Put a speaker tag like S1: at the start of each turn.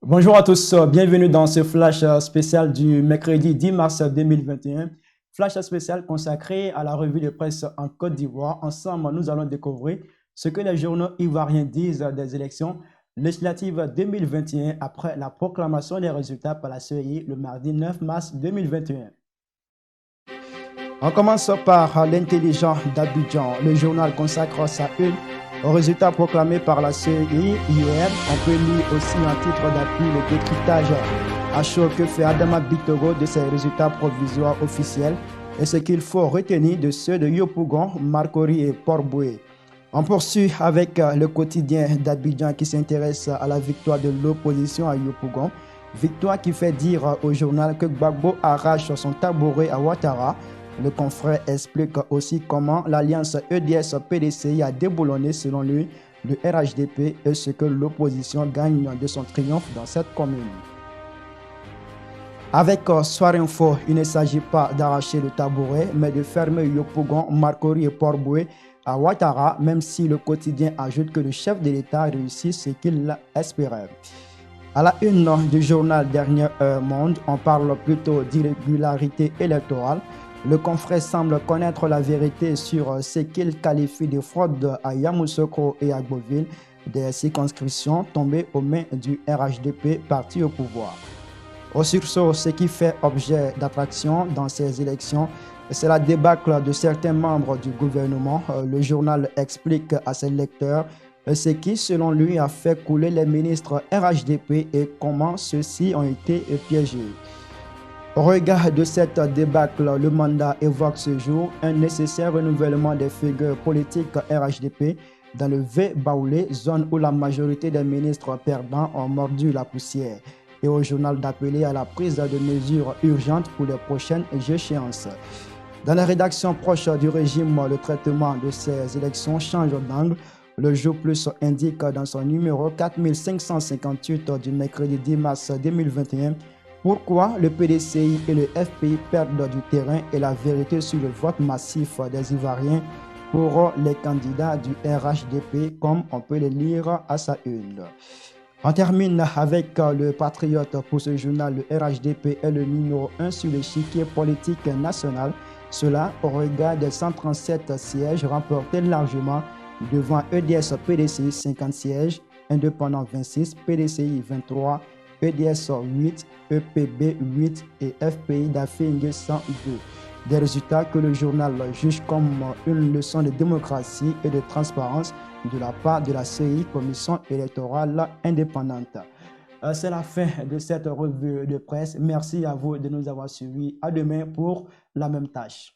S1: Bonjour à tous, bienvenue dans ce flash spécial du mercredi 10 mars 2021. Flash spécial consacré à la revue de presse en Côte d'Ivoire. Ensemble, nous allons découvrir ce que les journaux ivoiriens disent des élections législatives 2021 après la proclamation des résultats par la CEI le mardi 9 mars 2021. On commence par l'intelligent d'Abidjan. Le journal consacre sa une aux résultats proclamés par la CEI hier. On peut lire aussi en titre d'appui le décryptage à chaud que fait Adama Bittogo de ces résultats provisoires officiels et ce qu'il faut retenir de ceux de Yopougon, Marcory et Port-Boué. On poursuit avec le quotidien d'Abidjan qui s'intéresse à la victoire de l'opposition à Yopougon. Victoire qui fait dire au journal que Gbagbo arrache son tabouret à Ouattara. Le confrère explique aussi comment l'alliance EDS-PDCI a déboulonné selon lui le RHDP et ce que l'opposition gagne de son triomphe dans cette commune. Avec Soir Info, il ne s'agit pas d'arracher le tabouret, mais de fermer Yopougon, Marcory et Port-Boué à Ouattara, même si le quotidien ajoute que le chef de l'État réussit ce qu'il espérait. À la une du journal Dernier Monde, on parle plutôt d'irrégularité électorale. Le confrère semble connaître la vérité sur ce qu'il qualifie de fraude à Yamoussoukro et à Beauville, des circonscriptions tombées aux mains du RHDP, parti au pouvoir. Au sursaut, ce qui fait objet d'attraction dans ces élections, c'est la débâcle de certains membres du gouvernement. Le journal explique à ses lecteurs ce qui, selon lui, a fait couler les ministres RHDP et comment ceux-ci ont été piégés. Au regard de cette débâcle, le mandat évoque ce jour un nécessaire renouvellement des figures politiques RHDP dans le V-Baoulé, zone où la majorité des ministres perdants ont mordu la poussière, et au journal d'appeler à la prise de mesures urgentes pour les prochaines échéances. Dans la rédaction proche du régime, le traitement de ces élections change d'angle. Le Jour Plus indique dans son numéro 4558 du mercredi 10 mars 2021 pourquoi le PDCI et le FPI perdent du terrain et la vérité sur le vote massif des Ivoiriens pour les candidats du RHDP, comme on peut le lire à sa une. On termine avec le Patriote. Pour ce journal, le RHDP est le numéro 1 sur l'échiquier politique national. Cela au regard des 137 sièges remportés largement devant EDS-PDCI 50 sièges, Indépendant 26, PDCI 23, EDS 8, EPB 8 et FPI d'Affingue 102. Des résultats que le journal juge comme une leçon de démocratie et de transparence de la part de la CEI, Commission électorale indépendante. C'est la fin de cette revue de presse. Merci à vous de nous avoir suivis. À demain pour la même tâche.